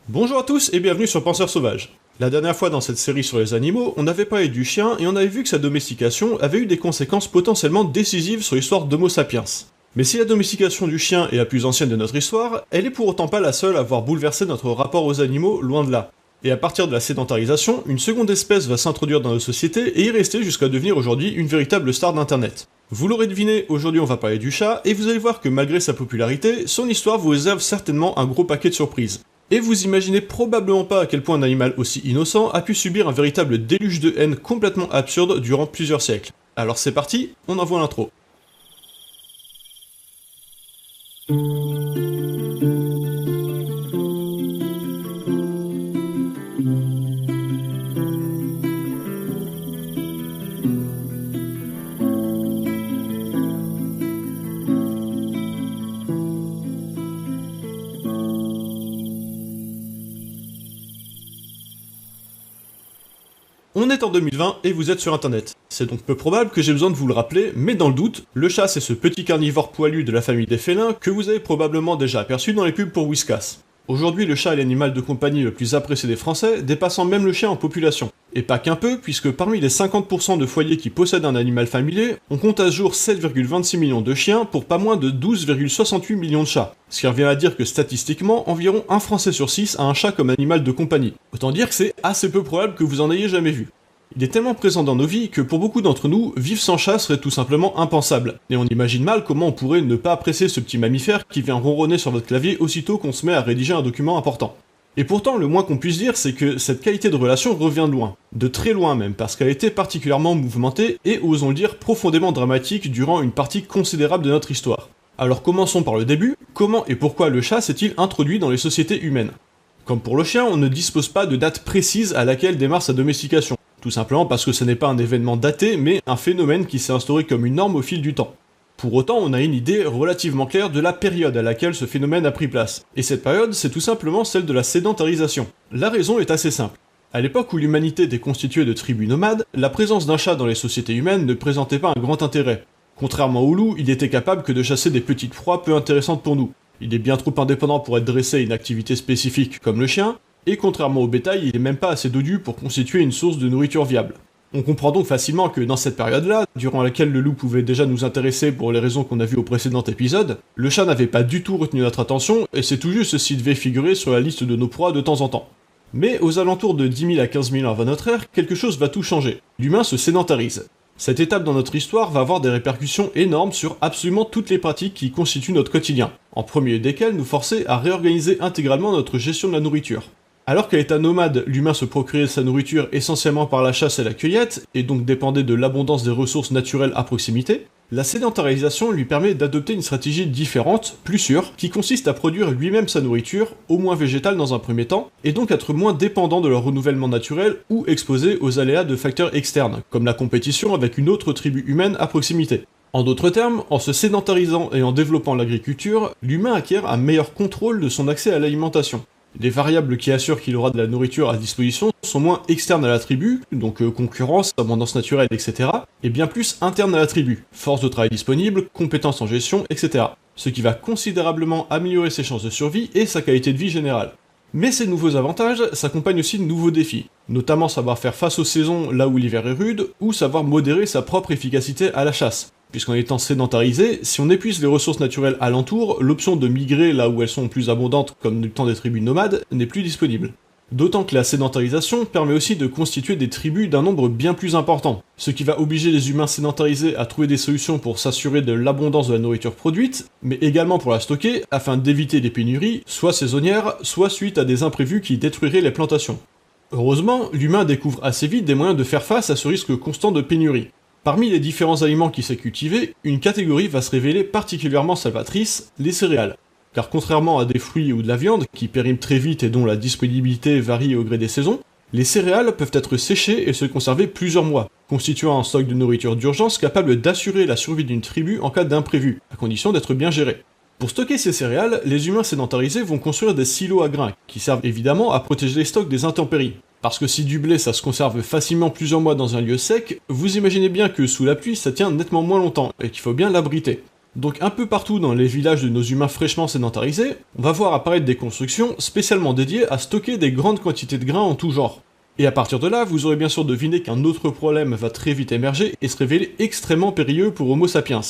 Bonjour à tous et bienvenue sur Penseurs Sauvages. La dernière fois dans cette série sur les animaux, on avait parlé du chien et on avait vu que sa domestication avait eu des conséquences potentiellement décisives sur l'histoire d'Homo sapiens. Mais si la domestication du chien est la plus ancienne de notre histoire, elle est pour autant pas la seule à avoir bouleversé notre rapport aux animaux, loin de là. Et à partir de la sédentarisation, une seconde espèce va s'introduire dans nos sociétés et y rester jusqu'à devenir aujourd'hui une véritable star d'internet. Vous l'aurez deviné, aujourd'hui on va parler du chat, et vous allez voir que malgré sa popularité, son histoire vous réserve certainement un gros paquet de surprises. Et vous imaginez probablement pas à quel point un animal aussi innocent a pu subir un véritable déluge de haine complètement absurde durant plusieurs siècles. Alors c'est parti, on envoie l'intro. On est en 2020 et vous êtes sur internet. C'est donc peu probable que j'ai besoin de vous le rappeler, mais dans le doute, le chat c'est ce petit carnivore poilu de la famille des félins que vous avez probablement déjà aperçu dans les pubs pour Whiskas. Aujourd'hui, le chat est l'animal de compagnie le plus apprécié des Français, dépassant même le chien en population. Et pas qu'un peu, puisque parmi les 50% de foyers qui possèdent un animal familier, on compte à ce jour 7,26 millions de chiens pour pas moins de 12,68 millions de chats. Ce qui revient à dire que statistiquement, environ un Français sur 6 a un chat comme animal de compagnie. Autant dire que c'est assez peu probable que vous en ayez jamais vu. Il est tellement présent dans nos vies que pour beaucoup d'entre nous, vivre sans chat serait tout simplement impensable. Et on imagine mal comment on pourrait ne pas apprécier ce petit mammifère qui vient ronronner sur votre clavier aussitôt qu'on se met à rédiger un document important. Et pourtant, le moins qu'on puisse dire, c'est que cette qualité de relation revient de loin. De très loin même, parce qu'elle a été particulièrement mouvementée et, osons le dire, profondément dramatique durant une partie considérable de notre histoire. Alors commençons par le début, comment et pourquoi le chat s'est-il introduit dans les sociétés humaines ? Comme pour le chien, on ne dispose pas de date précise à laquelle démarre sa domestication. Tout simplement parce que ce n'est pas un événement daté, mais un phénomène qui s'est instauré comme une norme au fil du temps. Pour autant, on a une idée relativement claire de la période à laquelle ce phénomène a pris place. Et cette période, c'est tout simplement celle de la sédentarisation. La raison est assez simple. À l'époque où l'humanité était constituée de tribus nomades, la présence d'un chat dans les sociétés humaines ne présentait pas un grand intérêt. Contrairement au loup, il était capable que de chasser des petites proies peu intéressantes pour nous. Il est bien trop indépendant pour être dressé à une activité spécifique comme le chien, et contrairement au bétail, il est même pas assez dodu pour constituer une source de nourriture viable. On comprend donc facilement que dans cette période-là, durant laquelle le loup pouvait déjà nous intéresser pour les raisons qu'on a vues au précédent épisode, le chat n'avait pas du tout retenu notre attention, et c'est tout juste s'il devait figurer sur la liste de nos proies de temps en temps. Mais aux alentours de 10 000 à 15 000 ans avant notre ère, quelque chose va tout changer. L'humain se sédentarise. Cette étape dans notre histoire va avoir des répercussions énormes sur absolument toutes les pratiques qui constituent notre quotidien, en premier desquelles nous forcer à réorganiser intégralement notre gestion de la nourriture. Alors qu'à l'état nomade, l'humain se procurait sa nourriture essentiellement par la chasse et la cueillette, et donc dépendait de l'abondance des ressources naturelles à proximité, la sédentarisation lui permet d'adopter une stratégie différente, plus sûre, qui consiste à produire lui-même sa nourriture, au moins végétale dans un premier temps, et donc être moins dépendant de leur renouvellement naturel ou exposé aux aléas de facteurs externes, comme la compétition avec une autre tribu humaine à proximité. En d'autres termes, en se sédentarisant et en développant l'agriculture, l'humain acquiert un meilleur contrôle de son accès à l'alimentation. Les variables qui assurent qu'il aura de la nourriture à disposition sont moins externes à la tribu, donc concurrence, abondance naturelle, etc., et bien plus internes à la tribu, force de travail disponible, compétences en gestion, etc., ce qui va considérablement améliorer ses chances de survie et sa qualité de vie générale. Mais ces nouveaux avantages s'accompagnent aussi de nouveaux défis, notamment savoir faire face aux saisons là où l'hiver est rude, ou savoir modérer sa propre efficacité à la chasse. Puisqu'en étant sédentarisé, si on épuise les ressources naturelles alentour, l'option de migrer là où elles sont plus abondantes, comme du temps des tribus nomades, n'est plus disponible. D'autant que la sédentarisation permet aussi de constituer des tribus d'un nombre bien plus important, ce qui va obliger les humains sédentarisés à trouver des solutions pour s'assurer de l'abondance de la nourriture produite, mais également pour la stocker, afin d'éviter des pénuries, soit saisonnières, soit suite à des imprévus qui détruiraient les plantations. Heureusement, l'humain découvre assez vite des moyens de faire face à ce risque constant de pénurie. Parmi les différents aliments qui s'est cultivé, une catégorie va se révéler particulièrement salvatrice, les céréales. Car contrairement à des fruits ou de la viande, qui périment très vite et dont la disponibilité varie au gré des saisons, les céréales peuvent être séchées et se conserver plusieurs mois, constituant un stock de nourriture d'urgence capable d'assurer la survie d'une tribu en cas d'imprévu, à condition d'être bien géré. Pour stocker ces céréales, les humains sédentarisés vont construire des silos à grains, qui servent évidemment à protéger les stocks des intempéries. Parce que si du blé ça se conserve facilement plusieurs mois dans un lieu sec, vous imaginez bien que sous la pluie ça tient nettement moins longtemps, et qu'il faut bien l'abriter. Donc un peu partout dans les villages de nos humains fraîchement sédentarisés, on va voir apparaître des constructions spécialement dédiées à stocker des grandes quantités de grains en tout genre. Et à partir de là, vous aurez bien sûr deviné qu'un autre problème va très vite émerger et se révéler extrêmement périlleux pour Homo sapiens.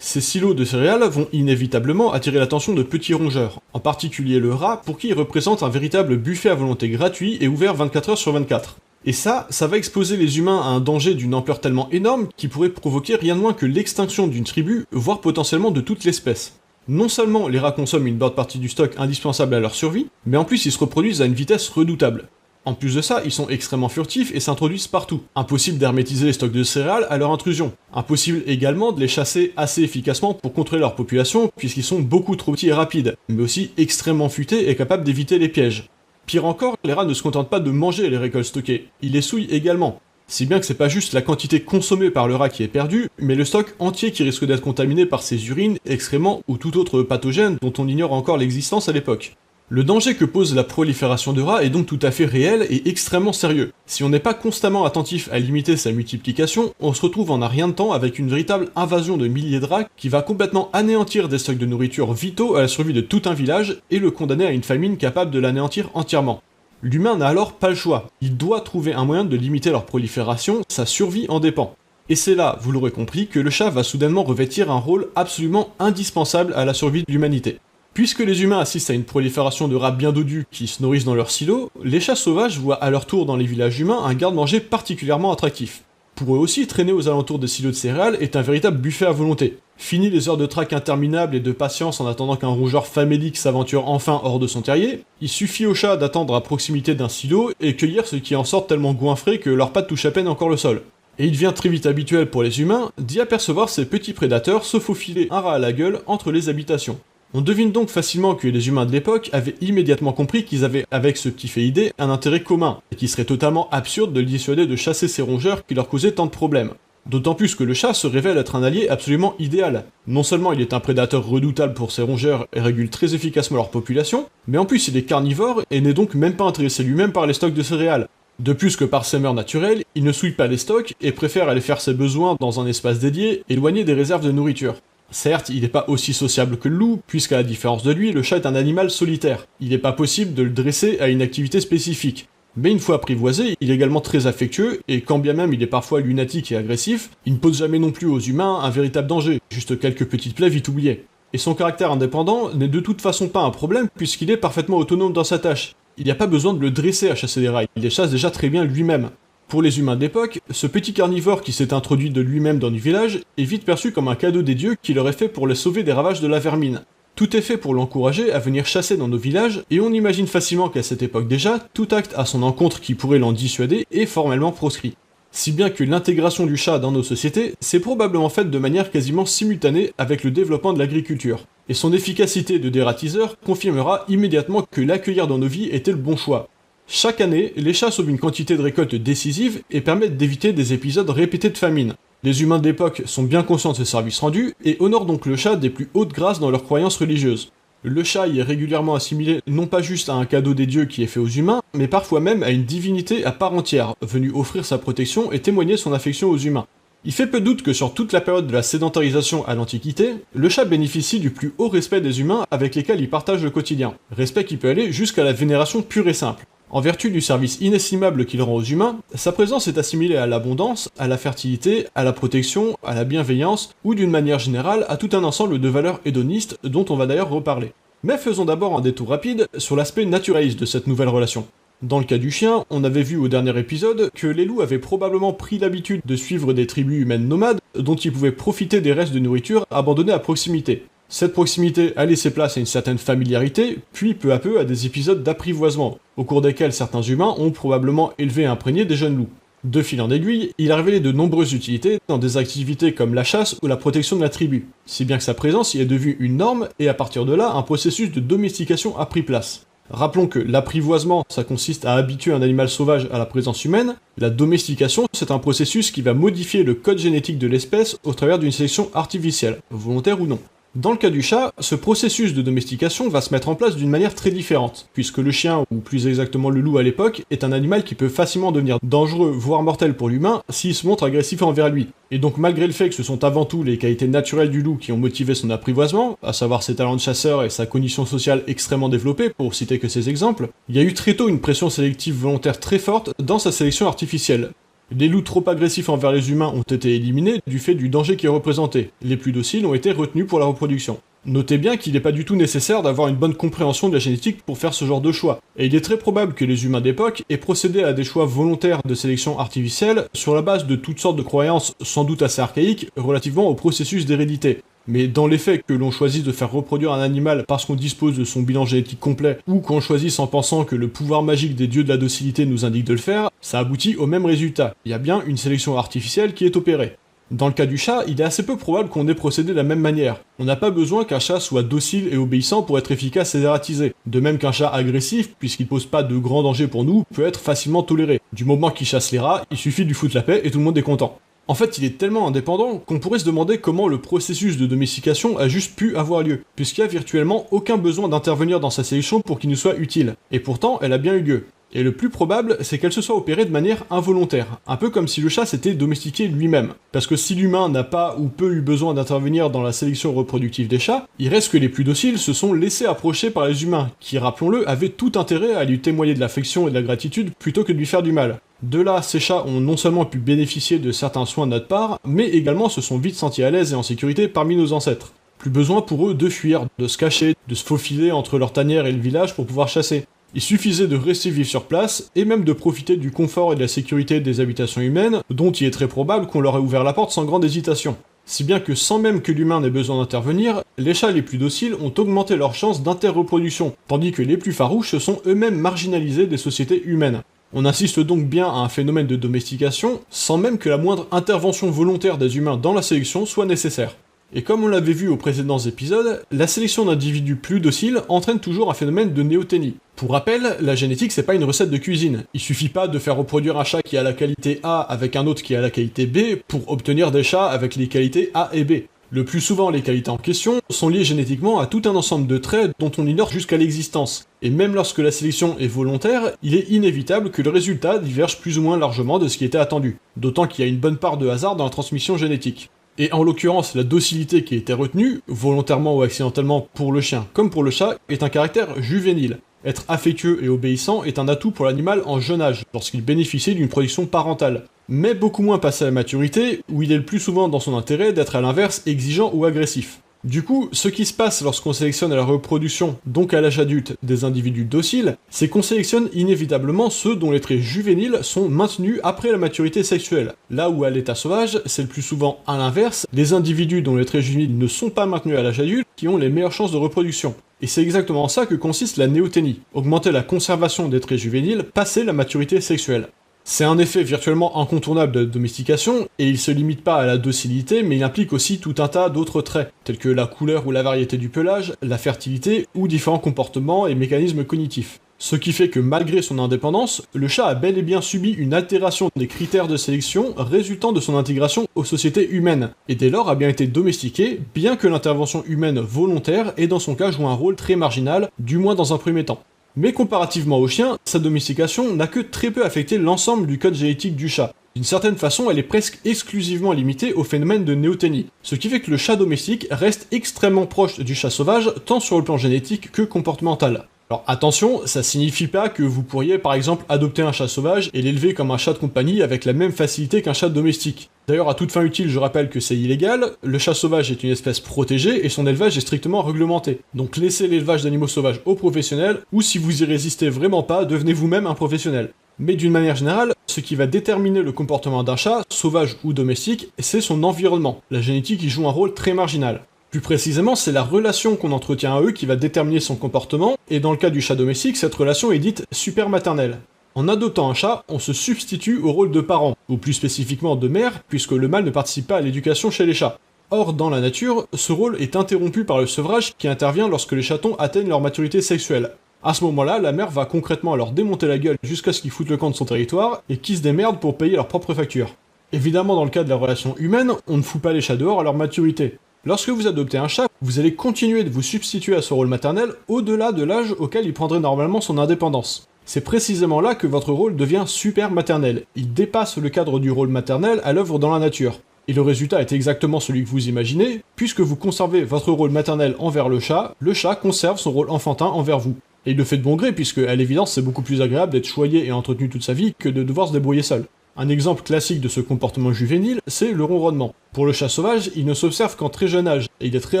Ces silos de céréales vont inévitablement attirer l'attention de petits rongeurs, en particulier le rat pour qui ils représentent un véritable buffet à volonté gratuit et ouvert 24 heures sur 24. Et ça va exposer les humains à un danger d'une ampleur tellement énorme qui pourrait provoquer rien de moins que l'extinction d'une tribu, voire potentiellement de toute l'espèce. Non seulement les rats consomment une bonne partie du stock indispensable à leur survie, mais en plus ils se reproduisent à une vitesse redoutable. En plus de ça, ils sont extrêmement furtifs et s'introduisent partout. Impossible d'hermétiser les stocks de céréales à leur intrusion. Impossible également de les chasser assez efficacement pour contrôler leur population, puisqu'ils sont beaucoup trop petits et rapides, mais aussi extrêmement futés et capables d'éviter les pièges. Pire encore, les rats ne se contentent pas de manger les récoltes stockées, ils les souillent également. Si bien que c'est pas juste la quantité consommée par le rat qui est perdue, mais le stock entier qui risque d'être contaminé par ses urines, excréments ou tout autre pathogène dont on ignore encore l'existence à l'époque. Le danger que pose la prolifération de rats est donc tout à fait réel et extrêmement sérieux. Si on n'est pas constamment attentif à limiter sa multiplication, on se retrouve en un rien de temps avec une véritable invasion de milliers de rats qui va complètement anéantir des stocks de nourriture vitaux à la survie de tout un village et le condamner à une famine capable de l'anéantir entièrement. L'humain n'a alors pas le choix, il doit trouver un moyen de limiter leur prolifération, sa survie en dépend. Et c'est là, vous l'aurez compris, que le chat va soudainement revêtir un rôle absolument indispensable à la survie de l'humanité. Puisque les humains assistent à une prolifération de rats bien dodus qui se nourrissent dans leurs silos, les chats sauvages voient à leur tour dans les villages humains un garde-manger particulièrement attractif. Pour eux aussi, traîner aux alentours des silos de céréales est un véritable buffet à volonté. Fini les heures de traque interminables et de patience en attendant qu'un rongeur famélique s'aventure enfin hors de son terrier, il suffit aux chats d'attendre à proximité d'un silo et cueillir ce qui en sort tellement goinfré que leurs pattes touchent à peine encore le sol. Et il devient très vite habituel pour les humains d'y apercevoir ces petits prédateurs se faufiler un rat à la gueule entre les habitations. On devine donc facilement que les humains de l'époque avaient immédiatement compris qu'ils avaient, avec ce petit fait idée, un intérêt commun, et qu'il serait totalement absurde de les dissuader de chasser ces rongeurs qui leur causaient tant de problèmes. D'autant plus que le chat se révèle être un allié absolument idéal. Non seulement il est un prédateur redoutable pour ces rongeurs et régule très efficacement leur population, mais en plus il est carnivore et n'est donc même pas intéressé lui-même par les stocks de céréales. De plus que par ses mœurs naturelles, il ne souille pas les stocks et préfère aller faire ses besoins dans un espace dédié, éloigné des réserves de nourriture. Certes, il n'est pas aussi sociable que le loup, puisqu'à la différence de lui, le chat est un animal solitaire. Il n'est pas possible de le dresser à une activité spécifique. Mais une fois apprivoisé, il est également très affectueux, et quand bien même il est parfois lunatique et agressif, il ne pose jamais non plus aux humains un véritable danger, juste quelques petites plaies vite oubliées. Et son caractère indépendant n'est de toute façon pas un problème, puisqu'il est parfaitement autonome dans sa tâche. Il n'y a pas besoin de le dresser à chasser des rats, il les chasse déjà très bien lui-même. Pour les humains de l'époque, ce petit carnivore qui s'est introduit de lui-même dans du village est vite perçu comme un cadeau des dieux qui leur est fait pour les sauver des ravages de la vermine. Tout est fait pour l'encourager à venir chasser dans nos villages, et on imagine facilement qu'à cette époque déjà, tout acte à son encontre qui pourrait l'en dissuader est formellement proscrit. Si bien que l'intégration du chat dans nos sociétés s'est probablement faite de manière quasiment simultanée avec le développement de l'agriculture. Et son efficacité de dératiseur confirmera immédiatement que l'accueillir dans nos vies était le bon choix. Chaque année, les chats sauvent une quantité de récoltes décisive et permettent d'éviter des épisodes répétés de famine. Les humains de l'époque sont bien conscients de ces services rendus et honorent donc le chat des plus hautes grâces dans leurs croyances religieuses. Le chat y est régulièrement assimilé non pas juste à un cadeau des dieux qui est fait aux humains, mais parfois même à une divinité à part entière, venue offrir sa protection et témoigner son affection aux humains. Il fait peu de doute que sur toute la période de la sédentarisation à l'Antiquité, le chat bénéficie du plus haut respect des humains avec lesquels il partage le quotidien, respect qui peut aller jusqu'à la vénération pure et simple. En vertu du service inestimable qu'il rend aux humains, sa présence est assimilée à l'abondance, à la fertilité, à la protection, à la bienveillance, ou d'une manière générale à tout un ensemble de valeurs hédonistes dont on va d'ailleurs reparler. Mais faisons d'abord un détour rapide sur l'aspect naturaliste de cette nouvelle relation. Dans le cas du chien, on avait vu au dernier épisode que les loups avaient probablement pris l'habitude de suivre des tribus humaines nomades dont ils pouvaient profiter des restes de nourriture abandonnés à proximité. Cette proximité a laissé place à une certaine familiarité, puis peu à peu à des épisodes d'apprivoisement, au cours desquels certains humains ont probablement élevé et imprégné des jeunes loups. De fil en aiguille, il a révélé de nombreuses utilités dans des activités comme la chasse ou la protection de la tribu, si bien que sa présence y est devenue une norme et à partir de là un processus de domestication a pris place. Rappelons que l'apprivoisement, ça consiste à habituer un animal sauvage à la présence humaine, la domestication, c'est un processus qui va modifier le code génétique de l'espèce au travers d'une sélection artificielle, volontaire ou non. Dans le cas du chat, ce processus de domestication va se mettre en place d'une manière très différente, puisque le chien, ou plus exactement le loup à l'époque, est un animal qui peut facilement devenir dangereux, voire mortel pour l'humain, s'il se montre agressif envers lui. Et donc malgré le fait que ce sont avant tout les qualités naturelles du loup qui ont motivé son apprivoisement, à savoir ses talents de chasseur et sa cognition sociale extrêmement développée, pour citer que ces exemples, il y a eu très tôt une pression sélective volontaire très forte dans sa sélection artificielle. Les loups trop agressifs envers les humains ont été éliminés du fait du danger qu'ils représentaient. Les plus dociles ont été retenus pour la reproduction. Notez bien qu'il n'est pas du tout nécessaire d'avoir une bonne compréhension de la génétique pour faire ce genre de choix, et il est très probable que les humains d'époque aient procédé à des choix volontaires de sélection artificielle sur la base de toutes sortes de croyances sans doute assez archaïques relativement au processus d'hérédité. Mais dans les faits que l'on choisisse de faire reproduire un animal parce qu'on dispose de son bilan génétique complet, ou qu'on choisisse en pensant que le pouvoir magique des dieux de la docilité nous indique de le faire, ça aboutit au même résultat. Il y a bien une sélection artificielle qui est opérée. Dans le cas du chat, il est assez peu probable qu'on ait procédé de la même manière. On n'a pas besoin qu'un chat soit docile et obéissant pour être efficace et dératisé. De même qu'un chat agressif, puisqu'il pose pas de grands dangers pour nous, peut être facilement toléré. Du moment qu'il chasse les rats, il suffit de lui foutre la paix et tout le monde est content. En fait, il est tellement indépendant qu'on pourrait se demander comment le processus de domestication a juste pu avoir lieu, puisqu'il n'y a virtuellement aucun besoin d'intervenir dans sa sélection pour qu'il nous soit utile. Et pourtant, elle a bien eu lieu. Et le plus probable, c'est qu'elle se soit opérée de manière involontaire, un peu comme si le chat s'était domestiqué lui-même. Parce que si l'humain n'a pas ou peu eu besoin d'intervenir dans la sélection reproductive des chats, il reste que les plus dociles se sont laissés approcher par les humains, qui, rappelons-le, avaient tout intérêt à lui témoigner de l'affection et de la gratitude plutôt que de lui faire du mal. De là, ces chats ont non seulement pu bénéficier de certains soins de notre part, mais également se sont vite sentis à l'aise et en sécurité parmi nos ancêtres. Plus besoin pour eux de fuir, de se cacher, de se faufiler entre leur tanière et le village pour pouvoir chasser. Il suffisait de rester vivre sur place, et même de profiter du confort et de la sécurité des habitations humaines, dont il est très probable qu'on leur ait ouvert la porte sans grande hésitation. Si bien que sans même que l'humain n'ait besoin d'intervenir, les chats les plus dociles ont augmenté leurs chances d'interreproduction, tandis que les plus farouches se sont eux-mêmes marginalisés des sociétés humaines. On assiste donc bien à un phénomène de domestication, sans même que la moindre intervention volontaire des humains dans la sélection soit nécessaire. Et comme on l'avait vu aux précédents épisodes, la sélection d'individus plus dociles entraîne toujours un phénomène de néoténie. Pour rappel, la génétique c'est pas une recette de cuisine. Il suffit pas de faire reproduire un chat qui a la qualité A avec un autre qui a la qualité B pour obtenir des chats avec les qualités A et B. Le plus souvent, les qualités en question sont liées génétiquement à tout un ensemble de traits dont on ignore jusqu'à l'existence. Et même lorsque la sélection est volontaire, il est inévitable que le résultat diverge plus ou moins largement de ce qui était attendu. D'autant qu'il y a une bonne part de hasard dans la transmission génétique. Et en l'occurrence, la docilité qui était retenue, volontairement ou accidentellement pour le chien comme pour le chat, est un caractère juvénile. Être affectueux et obéissant est un atout pour l'animal en jeune âge, lorsqu'il bénéficie d'une protection parentale. Mais beaucoup moins passé à la maturité, où il est le plus souvent dans son intérêt d'être à l'inverse exigeant ou agressif. Du coup, ce qui se passe lorsqu'on sélectionne à la reproduction, donc à l'âge adulte, des individus dociles, c'est qu'on sélectionne inévitablement ceux dont les traits juvéniles sont maintenus après la maturité sexuelle. Là où à l'état sauvage, c'est le plus souvent à l'inverse, les individus dont les traits juvéniles ne sont pas maintenus à l'âge adulte qui ont les meilleures chances de reproduction. Et c'est exactement ça que consiste la néoténie, augmenter la conservation des traits juvéniles passé la maturité sexuelle. C'est un effet virtuellement incontournable de la domestication, et il se limite pas à la docilité, mais il implique aussi tout un tas d'autres traits, tels que la couleur ou la variété du pelage, la fertilité, ou différents comportements et mécanismes cognitifs. Ce qui fait que malgré son indépendance, le chat a bel et bien subi une altération des critères de sélection résultant de son intégration aux sociétés humaines, et dès lors a bien été domestiqué, bien que l'intervention humaine volontaire ait dans son cas joué un rôle très marginal, du moins dans un premier temps. Mais comparativement au chien, sa domestication n'a que très peu affecté l'ensemble du code génétique du chat. D'une certaine façon, elle est presque exclusivement limitée au phénomène de néoténie, ce qui fait que le chat domestique reste extrêmement proche du chat sauvage, tant sur le plan génétique que comportemental. Alors attention, ça signifie pas que vous pourriez par exemple adopter un chat sauvage et l'élever comme un chat de compagnie avec la même facilité qu'un chat domestique. D'ailleurs, à toute fin utile, je rappelle que c'est illégal, le chat sauvage est une espèce protégée et son élevage est strictement réglementé. Donc laissez l'élevage d'animaux sauvages aux professionnels, ou si vous y résistez vraiment pas, devenez vous-même un professionnel. Mais d'une manière générale, ce qui va déterminer le comportement d'un chat, sauvage ou domestique, c'est son environnement. La génétique y joue un rôle très marginal. Plus précisément, c'est la relation qu'on entretient à eux qui va déterminer son comportement, et dans le cas du chat domestique, cette relation est dite supermaternelle. En adoptant un chat, on se substitue au rôle de parent, ou plus spécifiquement de mère, puisque le mâle ne participe pas à l'éducation chez les chats. Or, dans la nature, ce rôle est interrompu par le sevrage qui intervient lorsque les chatons atteignent leur maturité sexuelle. À ce moment-là, la mère va concrètement leur démonter la gueule jusqu'à ce qu'ils foutent le camp de son territoire, et qu'ils se démerdent pour payer leurs propres factures. Évidemment, dans le cas de la relation humaine, on ne fout pas les chats dehors à leur maturité. Lorsque vous adoptez un chat, vous allez continuer de vous substituer à ce rôle maternel au-delà de l'âge auquel il prendrait normalement son indépendance. C'est précisément là que votre rôle devient super maternel. Il dépasse le cadre du rôle maternel à l'œuvre dans la nature. Et le résultat est exactement celui que vous imaginez, puisque vous conservez votre rôle maternel envers le chat conserve son rôle enfantin envers vous. Et il le fait de bon gré, puisque à l'évidence c'est beaucoup plus agréable d'être choyé et entretenu toute sa vie que de devoir se débrouiller seul. Un exemple classique de ce comportement juvénile, c'est le ronronnement. Pour le chat sauvage, il ne s'observe qu'en très jeune âge, et il est très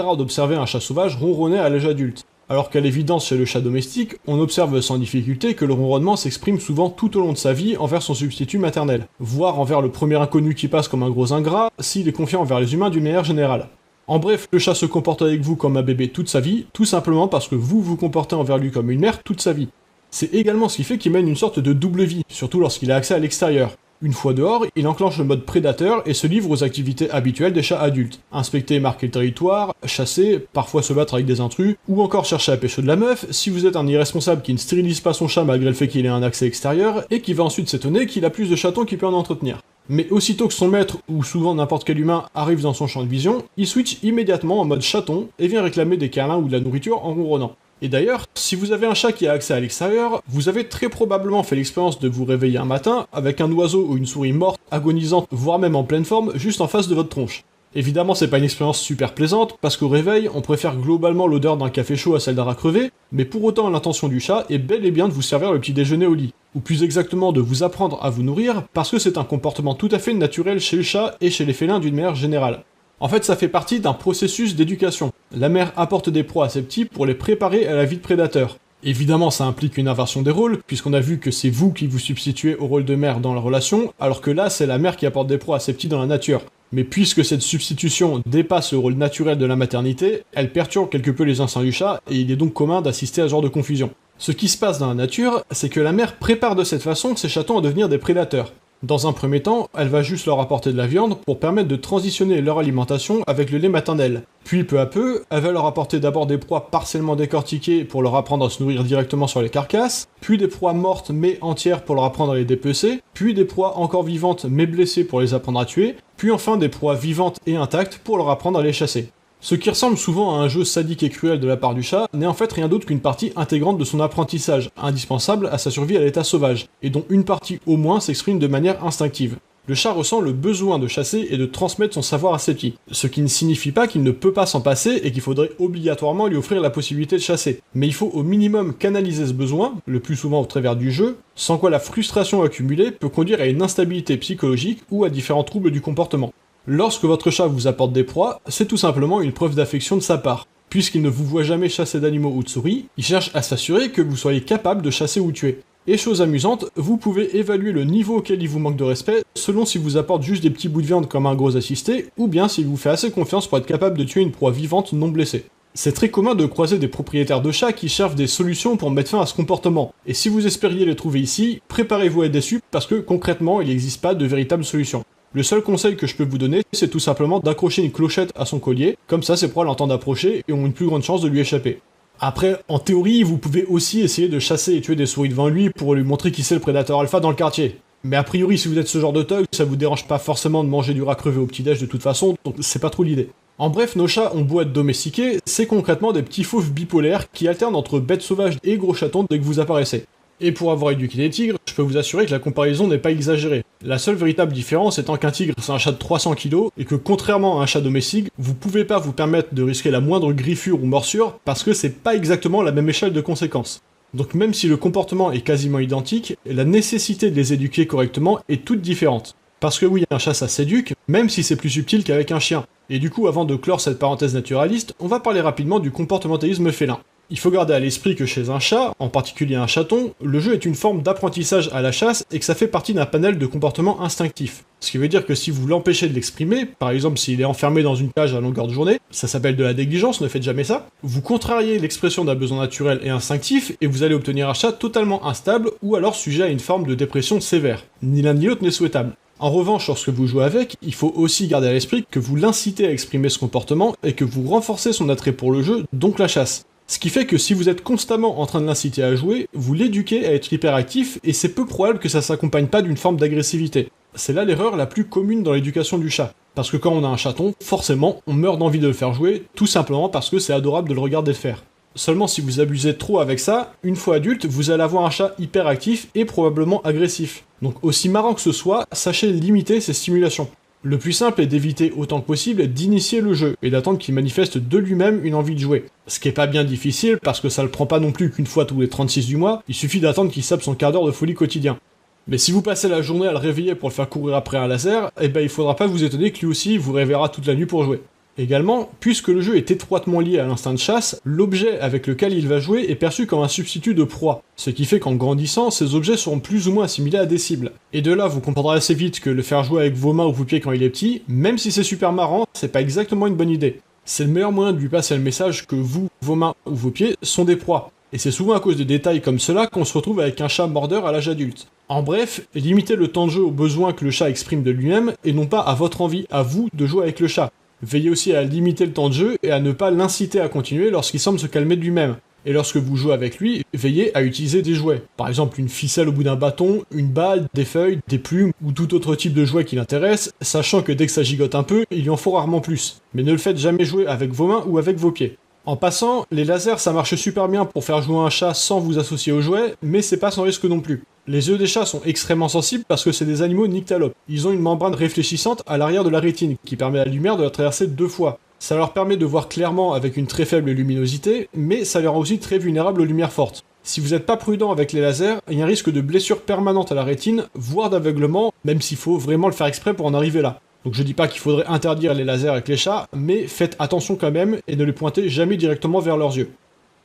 rare d'observer un chat sauvage ronronner à l'âge adulte. Alors qu'à l'évidence chez le chat domestique, on observe sans difficulté que le ronronnement s'exprime souvent tout au long de sa vie envers son substitut maternel, voire envers le premier inconnu qui passe comme un gros ingrat, s'il est confiant envers les humains d'une manière générale. En bref, le chat se comporte avec vous comme un bébé toute sa vie, tout simplement parce que vous vous comportez envers lui comme une mère toute sa vie. C'est également ce qui fait qu'il mène une sorte de double vie, surtout lorsqu'il a accès à l'extérieur. Une fois dehors, il enclenche le mode prédateur et se livre aux activités habituelles des chats adultes. Inspecter et marquer le territoire, chasser, parfois se battre avec des intrus, ou encore chercher à pêcher de la meuf si vous êtes un irresponsable qui ne stérilise pas son chat malgré le fait qu'il ait un accès extérieur, et qui va ensuite s'étonner qu'il a plus de chatons qu'il peut en entretenir. Mais aussitôt que son maître, ou souvent n'importe quel humain, arrive dans son champ de vision, il switch immédiatement en mode chaton et vient réclamer des câlins ou de la nourriture en ronronnant. Et d'ailleurs, si vous avez un chat qui a accès à l'extérieur, vous avez très probablement fait l'expérience de vous réveiller un matin avec un oiseau ou une souris morte, agonisante, voire même en pleine forme, juste en face de votre tronche. Évidemment, c'est pas une expérience super plaisante, parce qu'au réveil, on préfère globalement l'odeur d'un café chaud à celle d'un rat crevé, mais pour autant l'intention du chat est bel et bien de vous servir le petit déjeuner au lit. Ou plus exactement de vous apprendre à vous nourrir, parce que c'est un comportement tout à fait naturel chez le chat et chez les félins d'une manière générale. En fait, ça fait partie d'un processus d'éducation. La mère apporte des proies à ses petits pour les préparer à la vie de prédateur. Évidemment, ça implique une inversion des rôles, puisqu'on a vu que c'est vous qui vous substituez au rôle de mère dans la relation, alors que là, c'est la mère qui apporte des proies à ses petits dans la nature. Mais puisque cette substitution dépasse le rôle naturel de la maternité, elle perturbe quelque peu les instincts du chat, et il est donc commun d'assister à ce genre de confusion. Ce qui se passe dans la nature, c'est que la mère prépare de cette façon ses chatons à devenir des prédateurs. Dans un premier temps, elle va juste leur apporter de la viande pour permettre de transitionner leur alimentation avec le lait maternel. Puis peu à peu, elle va leur apporter d'abord des proies partiellement décortiquées pour leur apprendre à se nourrir directement sur les carcasses, puis des proies mortes mais entières pour leur apprendre à les dépecer, puis des proies encore vivantes mais blessées pour les apprendre à tuer, puis enfin des proies vivantes et intactes pour leur apprendre à les chasser. Ce qui ressemble souvent à un jeu sadique et cruel de la part du chat n'est en fait rien d'autre qu'une partie intégrante de son apprentissage, indispensable à sa survie à l'état sauvage, et dont une partie au moins s'exprime de manière instinctive. Le chat ressent le besoin de chasser et de transmettre son savoir à ses petits, ce qui ne signifie pas qu'il ne peut pas s'en passer et qu'il faudrait obligatoirement lui offrir la possibilité de chasser. Mais il faut au minimum canaliser ce besoin, le plus souvent au travers du jeu, sans quoi la frustration accumulée peut conduire à une instabilité psychologique ou à différents troubles du comportement. Lorsque votre chat vous apporte des proies, c'est tout simplement une preuve d'affection de sa part. Puisqu'il ne vous voit jamais chasser d'animaux ou de souris, il cherche à s'assurer que vous soyez capable de chasser ou tuer. Et chose amusante, vous pouvez évaluer le niveau auquel il vous manque de respect selon s'il vous apporte juste des petits bouts de viande comme un gros assisté, ou bien s'il vous fait assez confiance pour être capable de tuer une proie vivante non blessée. C'est très commun de croiser des propriétaires de chats qui cherchent des solutions pour mettre fin à ce comportement. Et si vous espériez les trouver ici, préparez-vous à être déçus parce que concrètement, il n'existe pas de véritable solution. Le seul conseil que je peux vous donner, c'est tout simplement d'accrocher une clochette à son collier, comme ça ses proies l'entendent approcher et ont une plus grande chance de lui échapper. Après, en théorie, vous pouvez aussi essayer de chasser et tuer des souris devant lui pour lui montrer qui c'est le prédateur alpha dans le quartier. Mais a priori, si vous êtes ce genre de thug, ça vous dérange pas forcément de manger du rat crevé au petit-déj de toute façon, donc c'est pas trop l'idée. En bref, nos chats ont beau être domestiqués, c'est concrètement des petits fauves bipolaires qui alternent entre bêtes sauvages et gros chatons dès que vous apparaissez. Et pour avoir éduqué des tigres, je peux vous assurer que la comparaison n'est pas exagérée. La seule véritable différence étant qu'un tigre c'est un chat de 300 kg et que contrairement à un chat domestique, vous pouvez pas vous permettre de risquer la moindre griffure ou morsure parce que c'est pas exactement la même échelle de conséquences. Donc même si le comportement est quasiment identique, la nécessité de les éduquer correctement est toute différente. Parce que oui, un chat ça s'éduque, même si c'est plus subtil qu'avec un chien. Et du coup, avant de clore cette parenthèse naturaliste, on va parler rapidement du comportementalisme félin. Il faut garder à l'esprit que chez un chat, en particulier un chaton, le jeu est une forme d'apprentissage à la chasse et que ça fait partie d'un panel de comportements instinctifs. Ce qui veut dire que si vous l'empêchez de l'exprimer, par exemple s'il est enfermé dans une cage à longueur de journée, ça s'appelle de la négligence, ne faites jamais ça, vous contrariez l'expression d'un besoin naturel et instinctif et vous allez obtenir un chat totalement instable ou alors sujet à une forme de dépression sévère. Ni l'un ni l'autre n'est souhaitable. En revanche, lorsque vous jouez avec, il faut aussi garder à l'esprit que vous l'incitez à exprimer ce comportement et que vous renforcez son attrait pour le jeu, donc la chasse. Ce qui fait que si vous êtes constamment en train de l'inciter à jouer, vous l'éduquez à être hyperactif et c'est peu probable que ça s'accompagne pas d'une forme d'agressivité. C'est là l'erreur la plus commune dans l'éducation du chat. Parce que quand on a un chaton, forcément, on meurt d'envie de le faire jouer, tout simplement parce que c'est adorable de le regarder le faire. Seulement si vous abusez trop avec ça, une fois adulte, vous allez avoir un chat hyper actif et probablement agressif. Donc aussi marrant que ce soit, sachez limiter ces stimulations. Le plus simple est d'éviter autant que possible d'initier le jeu et d'attendre qu'il manifeste de lui-même une envie de jouer. Ce qui est pas bien difficile parce que ça le prend pas non plus qu'une fois tous les 36 du mois, il suffit d'attendre qu'il sape son quart d'heure de folie quotidien. Mais si vous passez la journée à le réveiller pour le faire courir après un laser, eh ben il faudra pas vous étonner que lui aussi vous réveillera toute la nuit pour jouer. Également, puisque le jeu est étroitement lié à l'instinct de chasse, l'objet avec lequel il va jouer est perçu comme un substitut de proie, ce qui fait qu'en grandissant, ces objets seront plus ou moins assimilés à des cibles. Et de là, vous comprendrez assez vite que le faire jouer avec vos mains ou vos pieds quand il est petit, même si c'est super marrant, c'est pas exactement une bonne idée. C'est le meilleur moyen de lui passer le message que vous, vos mains ou vos pieds sont des proies. Et c'est souvent à cause de détails comme cela qu'on se retrouve avec un chat mordeur à l'âge adulte. En bref, limitez le temps de jeu aux besoins que le chat exprime de lui-même et non pas à votre envie à vous de jouer avec le chat. Veillez aussi à limiter le temps de jeu et à ne pas l'inciter à continuer lorsqu'il semble se calmer de lui-même. Et lorsque vous jouez avec lui, veillez à utiliser des jouets. Par exemple une ficelle au bout d'un bâton, une balle, des feuilles, des plumes ou tout autre type de jouet qui l'intéresse, sachant que dès que ça gigote un peu, il y en faut rarement plus. Mais ne le faites jamais jouer avec vos mains ou avec vos pieds. En passant, les lasers ça marche super bien pour faire jouer un chat sans vous associer au jouet, mais c'est pas sans risque non plus. Les yeux des chats sont extrêmement sensibles parce que c'est des animaux nyctalopes. Ils ont une membrane réfléchissante à l'arrière de la rétine qui permet à la lumière de la traverser 2 fois. Ça leur permet de voir clairement avec une très faible luminosité, mais ça les rend aussi très vulnérables aux lumières fortes. Si vous n'êtes pas prudent avec les lasers, il y a un risque de blessure permanente à la rétine, voire d'aveuglement, même s'il faut vraiment le faire exprès pour en arriver là. Donc je dis pas qu'il faudrait interdire les lasers avec les chats, mais faites attention quand même et ne les pointez jamais directement vers leurs yeux.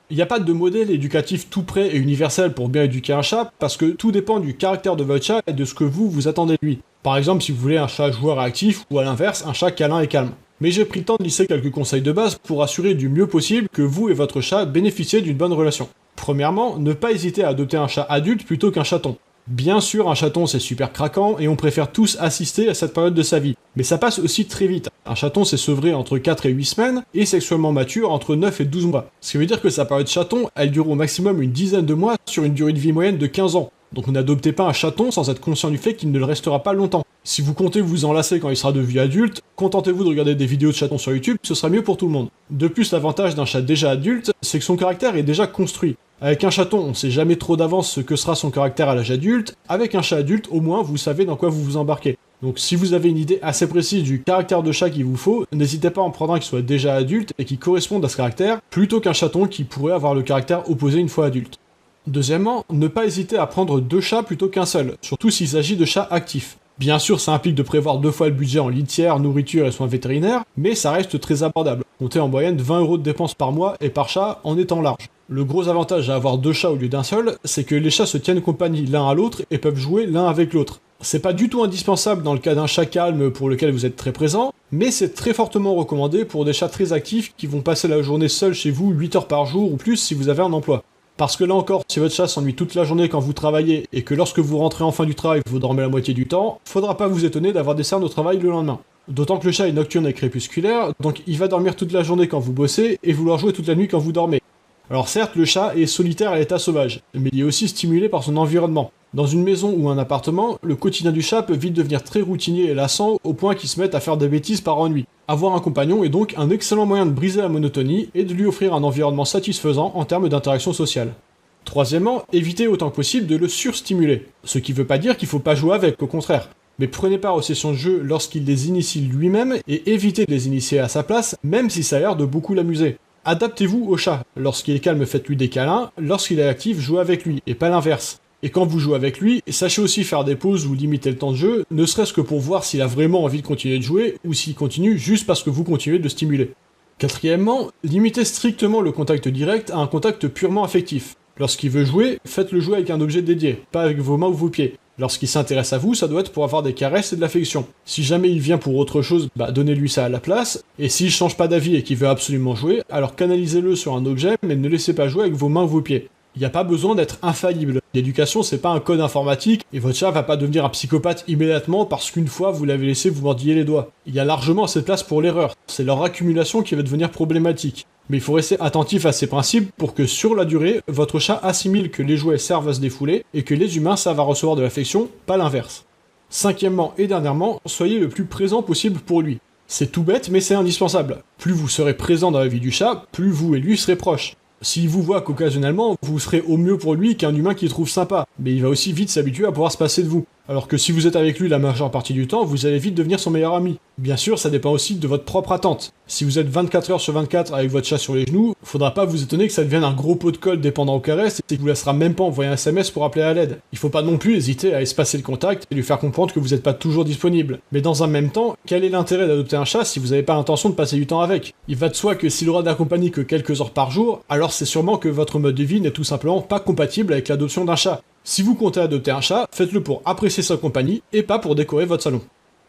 Il n'y a pas de modèle éducatif tout prêt et universel pour bien éduquer un chat, parce que tout dépend du caractère de votre chat et de ce que vous attendez de lui. Par exemple, si vous voulez un chat joueur actif, ou à l'inverse, un chat câlin et calme. Mais j'ai pris le temps de lisser quelques conseils de base pour assurer du mieux possible que vous et votre chat bénéficiez d'une bonne relation. Premièrement, ne pas hésiter à adopter un chat adulte plutôt qu'un chaton. Bien sûr, un chaton c'est super craquant et on préfère tous assister à cette période de sa vie. Mais ça passe aussi très vite. Un chaton c'est sevré entre 4 et 8 semaines et sexuellement mature entre 9 et 12 mois. Ce qui veut dire que sa période chaton, elle dure au maximum une dizaine de mois sur une durée de vie moyenne de 15 ans. Donc n'adoptez pas un chaton sans être conscient du fait qu'il ne le restera pas longtemps. Si vous comptez vous enlacer quand il sera devenu adulte, contentez-vous de regarder des vidéos de chatons sur YouTube, ce sera mieux pour tout le monde. De plus, l'avantage d'un chat déjà adulte, c'est que son caractère est déjà construit. Avec un chaton, on sait jamais trop d'avance ce que sera son caractère à l'âge adulte. Avec un chat adulte, au moins, vous savez dans quoi vous vous embarquez. Donc si vous avez une idée assez précise du caractère de chat qu'il vous faut, n'hésitez pas à en prendre un qui soit déjà adulte et qui corresponde à ce caractère, plutôt qu'un chaton qui pourrait avoir le caractère opposé une fois adulte. Deuxièmement, ne pas hésiter à prendre 2 chats plutôt qu'un seul, surtout s'il s'agit de chats actifs. Bien sûr, ça implique de prévoir 2 fois le budget en litière, nourriture et soins vétérinaires, mais ça reste très abordable. Comptez en moyenne 20 € de dépenses par mois et par chat en étant large. Le gros avantage à avoir 2 chats au lieu d'un seul, c'est que les chats se tiennent compagnie l'un à l'autre et peuvent jouer l'un avec l'autre. C'est pas du tout indispensable dans le cas d'un chat calme pour lequel vous êtes très présent, mais c'est très fortement recommandé pour des chats très actifs qui vont passer la journée seuls chez vous 8 heures par jour ou plus si vous avez un emploi. Parce que là encore, si votre chat s'ennuie toute la journée quand vous travaillez et que lorsque vous rentrez enfin du travail, vous dormez la moitié du temps, faudra pas vous étonner d'avoir des cernes au travail le lendemain. D'autant que le chat est nocturne et crépusculaire, donc il va dormir toute la journée quand vous bossez et vouloir jouer toute la nuit quand vous dormez. Alors certes, le chat est solitaire à l'état sauvage, mais il est aussi stimulé par son environnement. Dans une maison ou un appartement, le quotidien du chat peut vite devenir très routinier et lassant au point qu'il se mette à faire des bêtises par ennui. Avoir un compagnon est donc un excellent moyen de briser la monotonie et de lui offrir un environnement satisfaisant en termes d'interaction sociale. Troisièmement, évitez autant que possible de le surstimuler. Ce qui veut pas dire qu'il faut pas jouer avec, au contraire. Mais prenez part aux sessions de jeu lorsqu'il les initie lui-même et évitez de les initier à sa place, même si ça a l'air de beaucoup l'amuser. Adaptez-vous au chat. Lorsqu'il est calme, faites-lui des câlins. Lorsqu'il est actif, jouez avec lui, et pas l'inverse. Et quand vous jouez avec lui, sachez aussi faire des pauses ou limiter le temps de jeu, ne serait-ce que pour voir s'il a vraiment envie de continuer de jouer, ou s'il continue juste parce que vous continuez de le stimuler. Quatrièmement, limitez strictement le contact direct à un contact purement affectif. Lorsqu'il veut jouer, faites-le jouer avec un objet dédié, pas avec vos mains ou vos pieds. Lorsqu'il s'intéresse à vous, ça doit être pour avoir des caresses et de l'affection. Si jamais il vient pour autre chose, donnez-lui ça à la place, et s'il change pas d'avis et qu'il veut absolument jouer, alors canalisez-le sur un objet, mais ne laissez pas jouer avec vos mains ou vos pieds. Il n'y a pas besoin d'être infaillible. L'éducation, c'est pas un code informatique, et votre chat va pas devenir un psychopathe immédiatement parce qu'une fois vous l'avez laissé vous mordiller les doigts. Il y a largement assez de place pour l'erreur. C'est leur accumulation qui va devenir problématique. Mais il faut rester attentif à ces principes pour que sur la durée, votre chat assimile que les jouets servent à se défouler et que les humains servent à recevoir de l'affection, pas l'inverse. Cinquièmement et dernièrement, soyez le plus présent possible pour lui. C'est tout bête, mais c'est indispensable. Plus vous serez présent dans la vie du chat, plus vous et lui serez proches. S'il vous voit qu'occasionnellement, vous serez au mieux pour lui qu'un humain qu'il trouve sympa, mais il va aussi vite s'habituer à pouvoir se passer de vous. Alors que si vous êtes avec lui la majeure partie du temps, vous allez vite devenir son meilleur ami. Bien sûr, ça dépend aussi de votre propre attente. Si vous êtes 24 heures sur 24 avec votre chat sur les genoux, faudra pas vous étonner que ça devienne un gros pot de colle dépendant aux caresses et qu'il vous laissera même pas envoyer un SMS pour appeler à l'aide. Il faut pas non plus hésiter à espacer le contact et lui faire comprendre que vous n'êtes pas toujours disponible. Mais dans un même temps, quel est l'intérêt d'adopter un chat si vous n'avez pas l'intention de passer du temps avec? Il va de soi que s'il aura d'accompagner que quelques heures par jour, alors c'est sûrement que votre mode de vie n'est tout simplement pas compatible avec l'adoption d'un chat. Si vous comptez adopter un chat, faites-le pour apprécier sa compagnie et pas pour décorer votre salon.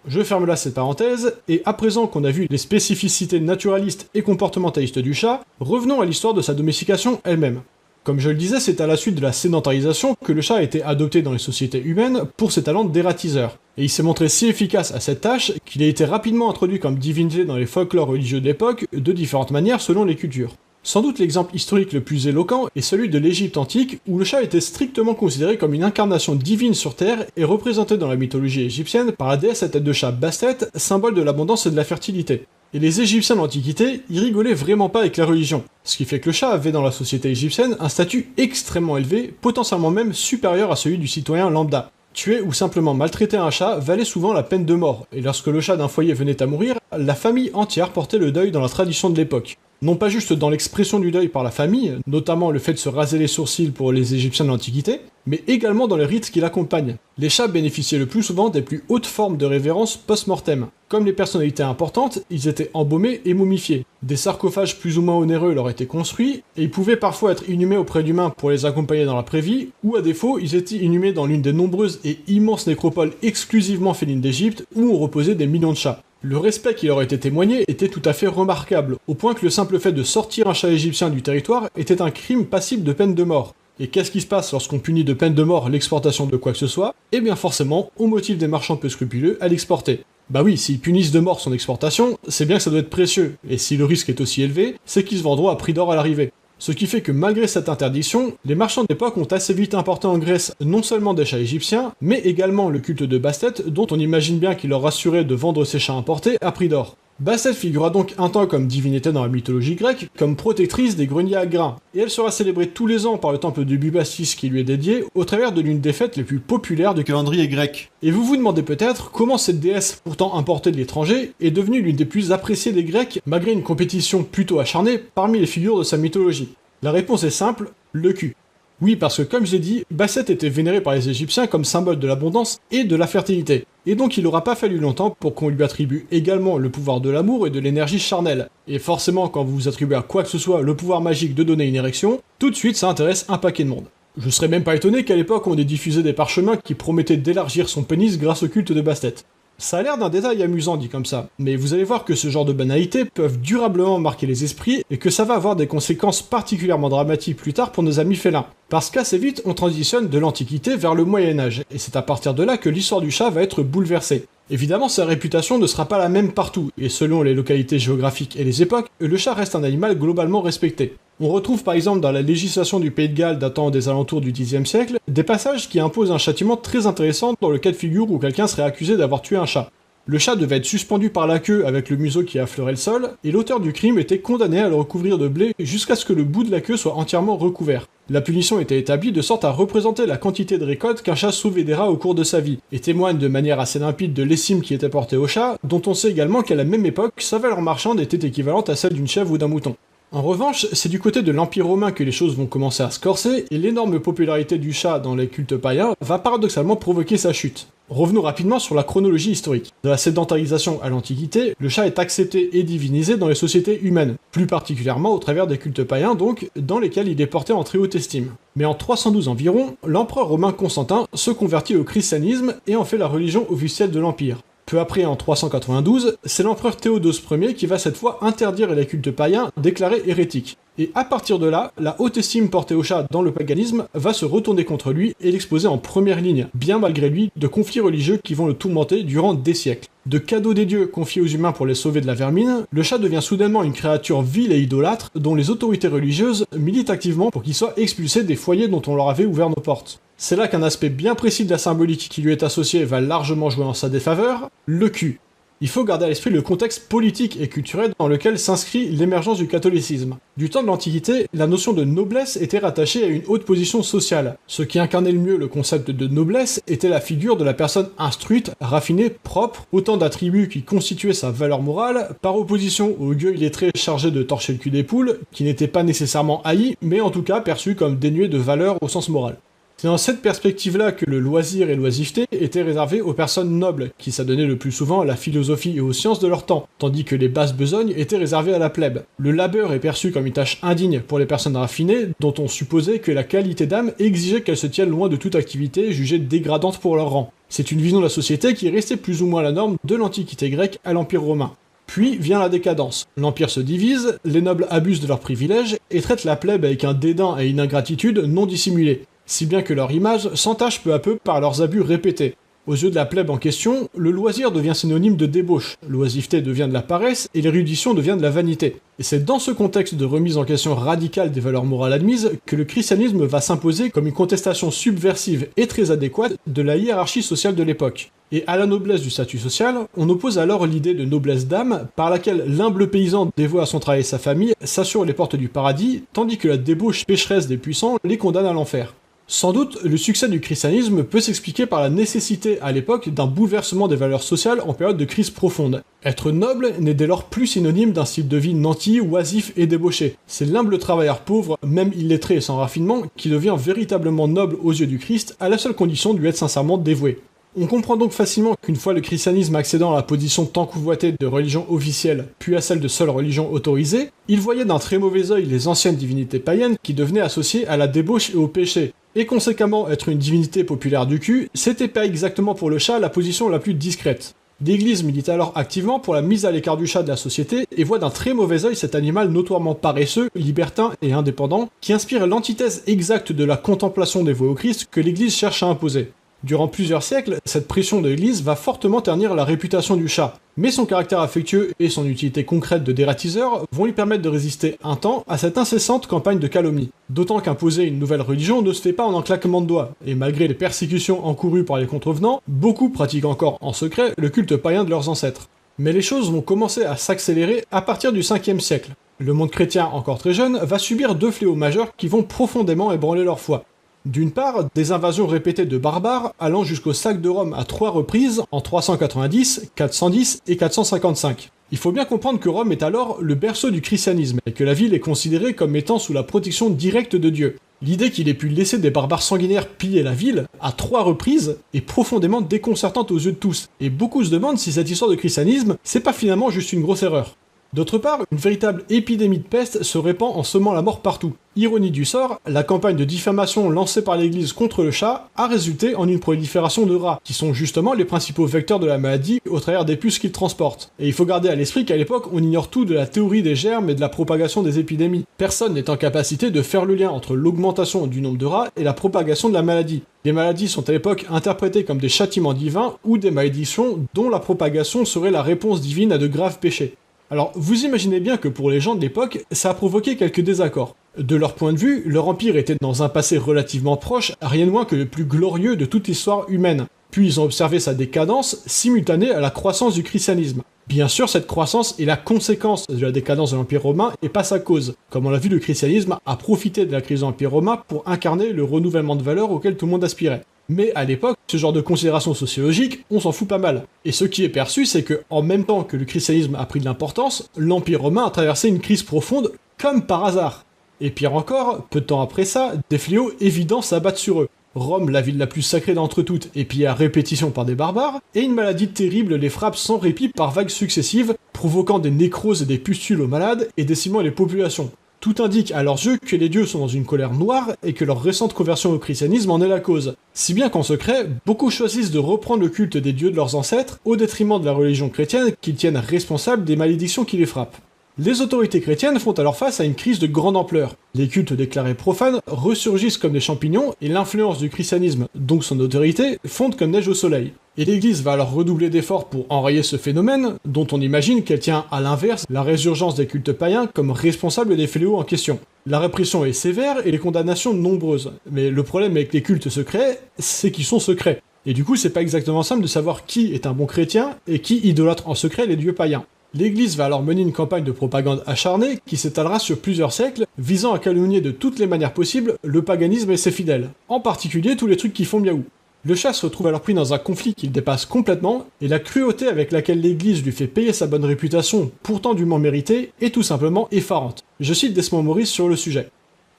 Je ferme là cette parenthèse, et à présent qu'on a vu les spécificités naturalistes et comportementalistes du chat, revenons à l'histoire de sa domestication elle-même. Comme je le disais, c'est à la suite de la sédentarisation que le chat a été adopté dans les sociétés humaines pour ses talents d'ératiseur. Et il s'est montré si efficace à cette tâche qu'il a été rapidement introduit comme divinité dans les folklores religieux de l'époque de différentes manières selon les cultures. Sans doute l'exemple historique le plus éloquent est celui de l'Égypte antique, où le chat était strictement considéré comme une incarnation divine sur Terre et représenté dans la mythologie égyptienne par la déesse à tête de chat Bastet, symbole de l'abondance et de la fertilité. Et les Égyptiens de l'Antiquité, ils rigolaient vraiment pas avec la religion, ce qui fait que le chat avait dans la société égyptienne un statut extrêmement élevé, potentiellement même supérieur à celui du citoyen lambda. Tuer ou simplement maltraiter un chat valait souvent la peine de mort, et lorsque le chat d'un foyer venait à mourir, la famille entière portait le deuil dans la tradition de l'époque. Non pas juste dans l'expression du deuil par la famille, notamment le fait de se raser les sourcils pour les Égyptiens de l'Antiquité, mais également dans les rites qui l'accompagnent. Les chats bénéficiaient le plus souvent des plus hautes formes de révérence post-mortem. Comme les personnalités importantes, ils étaient embaumés et momifiés. Des sarcophages plus ou moins onéreux leur étaient construits, et ils pouvaient parfois être inhumés auprès d'humains pour les accompagner dans l'après-vie, ou à défaut, ils étaient inhumés dans l'une des nombreuses et immenses nécropoles exclusivement félines d'Égypte, où ont reposé des millions de chats. Le respect qui leur était témoigné était tout à fait remarquable, au point que le simple fait de sortir un chat égyptien du territoire était un crime passible de peine de mort. Et qu'est-ce qui se passe lorsqu'on punit de peine de mort l'exportation de quoi que ce soit? Eh bien forcément, on motive des marchands peu scrupuleux à l'exporter. Bah oui, s'ils punissent de mort son exportation, c'est bien que ça doit être précieux, et si le risque est aussi élevé, c'est qu'ils se vendront à prix d'or à l'arrivée. Ce qui fait que malgré cette interdiction, les marchands d'époque ont assez vite importé en Grèce non seulement des chats égyptiens, mais également le culte de Bastet, dont on imagine bien qu'il leur assurait de vendre ces chats importés à prix d'or. Bastet figura donc un temps comme divinité dans la mythologie grecque, comme protectrice des greniers à grains, et elle sera célébrée tous les ans par le temple de Bubastis qui lui est dédié, au travers de l'une des fêtes les plus populaires du calendrier grec. Et vous vous demandez peut-être comment cette déesse, pourtant importée de l'étranger, est devenue l'une des plus appréciées des Grecs, malgré une compétition plutôt acharnée parmi les figures de sa mythologie. La réponse est simple, le cul. Oui, parce que comme je l'ai dit, Bastet était vénéré par les Égyptiens comme symbole de l'abondance et de la fertilité. Et donc il n'aura pas fallu longtemps pour qu'on lui attribue également le pouvoir de l'amour et de l'énergie charnelle. Et forcément, quand vous vous attribuez à quoi que ce soit le pouvoir magique de donner une érection, tout de suite ça intéresse un paquet de monde. Je serais même pas étonné qu'à l'époque on ait diffusé des parchemins qui promettaient d'élargir son pénis grâce au culte de Bastet. Ça a l'air d'un détail amusant dit comme ça, mais vous allez voir que ce genre de banalités peuvent durablement marquer les esprits et que ça va avoir des conséquences particulièrement dramatiques plus tard pour nos amis félins. Parce qu'assez vite on transitionne de l'Antiquité vers le Moyen-Âge, et c'est à partir de là que l'histoire du chat va être bouleversée. Évidemment, sa réputation ne sera pas la même partout, et selon les localités géographiques et les époques, le chat reste un animal globalement respecté. On retrouve par exemple dans la législation du Pays de Galles datant des alentours du Xe siècle, des passages qui imposent un châtiment très intéressant dans le cas de figure où quelqu'un serait accusé d'avoir tué un chat. Le chat devait être suspendu par la queue avec le museau qui affleurait le sol, et l'auteur du crime était condamné à le recouvrir de blé jusqu'à ce que le bout de la queue soit entièrement recouvert. La punition était établie de sorte à représenter la quantité de récolte qu'un chat sauvait des rats au cours de sa vie, et témoigne de manière assez limpide de l'estime qui était portée au chat, dont on sait également qu'à la même époque, sa valeur marchande était équivalente à celle d'une chèvre ou d'un mouton. En revanche, c'est du côté de l'Empire romain que les choses vont commencer à se corser, et l'énorme popularité du chat dans les cultes païens va paradoxalement provoquer sa chute. Revenons rapidement sur la chronologie historique. De la sédentarisation à l'Antiquité, le chat est accepté et divinisé dans les sociétés humaines, plus particulièrement au travers des cultes païens donc, dans lesquels il est porté en très haute estime. Mais en 312 environ, l'empereur romain Constantin se convertit au christianisme et en fait la religion officielle de l'Empire. Peu après, en 392, c'est l'empereur Théodose Ier qui va cette fois interdire les cultes païens déclarés hérétiques. Et à partir de là, la haute estime portée au chat dans le paganisme va se retourner contre lui et l'exposer en première ligne, bien malgré lui, de conflits religieux qui vont le tourmenter durant des siècles. De cadeaux des dieux confiés aux humains pour les sauver de la vermine, le chat devient soudainement une créature vile et idolâtre dont les autorités religieuses militent activement pour qu'il soit expulsé des foyers dont on leur avait ouvert nos portes. C'est là qu'un aspect bien précis de la symbolique qui lui est associé va largement jouer en sa défaveur, le cul. Il faut garder à l'esprit le contexte politique et culturel dans lequel s'inscrit l'émergence du catholicisme. Du temps de l'Antiquité, la notion de noblesse était rattachée à une haute position sociale. Ce qui incarnait le mieux le concept de noblesse était la figure de la personne instruite, raffinée, propre, autant d'attributs qui constituaient sa valeur morale, par opposition au gueux illettré chargé de torcher le cul des poules, qui n'était pas nécessairement haï, mais en tout cas perçu comme dénué de valeur au sens moral. C'est dans cette perspective-là que le loisir et l'oisiveté étaient réservés aux personnes nobles, qui s'adonnaient le plus souvent à la philosophie et aux sciences de leur temps, tandis que les basses besognes étaient réservées à la plèbe. Le labeur est perçu comme une tâche indigne pour les personnes raffinées, dont on supposait que la qualité d'âme exigeait qu'elles se tiennent loin de toute activité jugée dégradante pour leur rang. C'est une vision de la société qui est restée plus ou moins la norme de l'Antiquité grecque à l'Empire romain. Puis vient la décadence. L'Empire se divise, les nobles abusent de leurs privilèges et traitent la plèbe avec un dédain et une ingratitude non dissimulés, si bien que leur image s'entache peu à peu par leurs abus répétés. Aux yeux de la plèbe en question, le loisir devient synonyme de débauche, l'oisiveté devient de la paresse et l'érudition devient de la vanité. Et c'est dans ce contexte de remise en question radicale des valeurs morales admises que le christianisme va s'imposer comme une contestation subversive et très adéquate de la hiérarchie sociale de l'époque. Et à la noblesse du statut social, on oppose alors l'idée de noblesse d'âme par laquelle l'humble paysan dévoué à son travail et sa famille s'assure les portes du paradis, tandis que la débauche pécheresse des puissants les condamne à l'enfer. Sans doute, le succès du christianisme peut s'expliquer par la nécessité à l'époque d'un bouleversement des valeurs sociales en période de crise profonde. Être noble n'est dès lors plus synonyme d'un style de vie nanti, oisif et débauché. C'est l'humble travailleur pauvre, même illettré et sans raffinement, qui devient véritablement noble aux yeux du Christ à la seule condition de lui être sincèrement dévoué. On comprend donc facilement qu'une fois le christianisme accédant à la position tant convoitée de religion officielle, puis à celle de seule religion autorisée, il voyait d'un très mauvais œil les anciennes divinités païennes qui devenaient associées à la débauche et au péché. Et conséquemment, être une divinité populaire du cul, c'était pas exactement pour le chat la position la plus discrète. L'Église milite alors activement pour la mise à l'écart du chat de la société et voit d'un très mauvais œil cet animal notoirement paresseux, libertin et indépendant, qui inspire l'antithèse exacte de la contemplation dévouée au Christ que l'Église cherche à imposer. Durant plusieurs siècles, cette pression de l'Église va fortement ternir la réputation du chat, mais son caractère affectueux et son utilité concrète de dératiseur vont lui permettre de résister un temps à cette incessante campagne de calomnie. D'autant qu'imposer une nouvelle religion ne se fait pas en un claquement de doigts, et malgré les persécutions encourues par les contrevenants, beaucoup pratiquent encore en secret le culte païen de leurs ancêtres. Mais les choses vont commencer à s'accélérer à partir du 5e siècle. Le monde chrétien, encore très jeune, va subir deux fléaux majeurs qui vont profondément ébranler leur foi. D'une part, des invasions répétées de barbares allant jusqu'au sac de Rome à 3 reprises en 390, 410 et 455. Il faut bien comprendre que Rome est alors le berceau du christianisme et que la ville est considérée comme étant sous la protection directe de Dieu. L'idée qu'il ait pu laisser des barbares sanguinaires piller la ville à 3 reprises est profondément déconcertante aux yeux de tous, et beaucoup se demandent si cette histoire de christianisme, c'est pas finalement juste une grosse erreur. D'autre part, une véritable épidémie de peste se répand en semant la mort partout. Ironie du sort, la campagne de diffamation lancée par l'Église contre le chat a résulté en une prolifération de rats, qui sont justement les principaux vecteurs de la maladie au travers des puces qu'ils transportent. Et il faut garder à l'esprit qu'à l'époque, on ignore tout de la théorie des germes et de la propagation des épidémies. Personne n'est en capacité de faire le lien entre l'augmentation du nombre de rats et la propagation de la maladie. Les maladies sont à l'époque interprétées comme des châtiments divins ou des malédictions dont la propagation serait la réponse divine à de graves péchés. Alors, vous imaginez bien que pour les gens de l'époque, ça a provoqué quelques désaccords. De leur point de vue, leur empire était dans un passé relativement proche, rien de moins que le plus glorieux de toute l'histoire humaine. Puis ils ont observé sa décadence, simultanée à la croissance du christianisme. Bien sûr, cette croissance est la conséquence de la décadence de l'Empire romain et pas sa cause. Comme on l'a vu, le christianisme a profité de la crise de l'Empire romain pour incarner le renouvellement de valeurs auquel tout le monde aspirait. Mais à l'époque, ce genre de considération sociologique, on s'en fout pas mal. Et ce qui est perçu, c'est que, en même temps que le christianisme a pris de l'importance, l'Empire romain a traversé une crise profonde, comme par hasard. Et pire encore, peu de temps après ça, des fléaux évidents s'abattent sur eux. Rome, la ville la plus sacrée d'entre toutes, est pillée à répétition par des barbares, et une maladie terrible les frappe sans répit par vagues successives, provoquant des nécroses et des pustules aux malades et décimant les populations. Tout indique à leurs yeux que les dieux sont dans une colère noire et que leur récente conversion au christianisme en est la cause. Si bien qu'en secret, beaucoup choisissent de reprendre le culte des dieux de leurs ancêtres au détriment de la religion chrétienne qu'ils tiennent responsable des malédictions qui les frappent. Les autorités chrétiennes font alors face à une crise de grande ampleur. Les cultes déclarés profanes ressurgissent comme des champignons et l'influence du christianisme, donc son autorité, fonde comme neige au soleil. Et l'Église va alors redoubler d'efforts pour enrayer ce phénomène, dont on imagine qu'elle tient à l'inverse la résurgence des cultes païens comme responsable des fléaux en question. La répression est sévère et les condamnations nombreuses, mais le problème avec les cultes secrets, c'est qu'ils sont secrets. Et du coup, c'est pas exactement simple de savoir qui est un bon chrétien et qui idolâtre en secret les dieux païens. L'Église va alors mener une campagne de propagande acharnée qui s'étalera sur plusieurs siècles, visant à calomnier de toutes les manières possibles le paganisme et ses fidèles, en particulier tous les trucs qui font miaou. Le chat se retrouve alors pris dans un conflit qu'il dépasse complètement, et la cruauté avec laquelle l'Église lui fait payer sa bonne réputation, pourtant dûment méritée, est tout simplement effarante. Je cite Desmond Morris sur le sujet.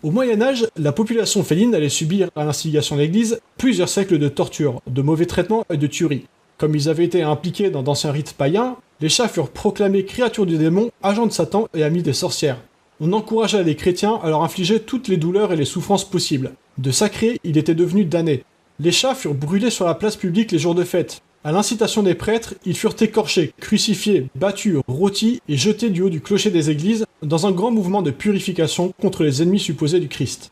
Au Moyen-Âge, la population féline allait subir, à l'instigation de l'Église, plusieurs siècles de torture, de mauvais traitements et de tueries. Comme ils avaient été impliqués dans d'anciens rites païens, les chats furent proclamés créatures du démon, agents de Satan et amis des sorcières. On encouragea les chrétiens à leur infliger toutes les douleurs et les souffrances possibles. De sacrés, il était devenu damné. Les chats furent brûlés sur la place publique les jours de fête. À l'incitation des prêtres, ils furent écorchés, crucifiés, battus, rôtis et jetés du haut du clocher des églises dans un grand mouvement de purification contre les ennemis supposés du Christ.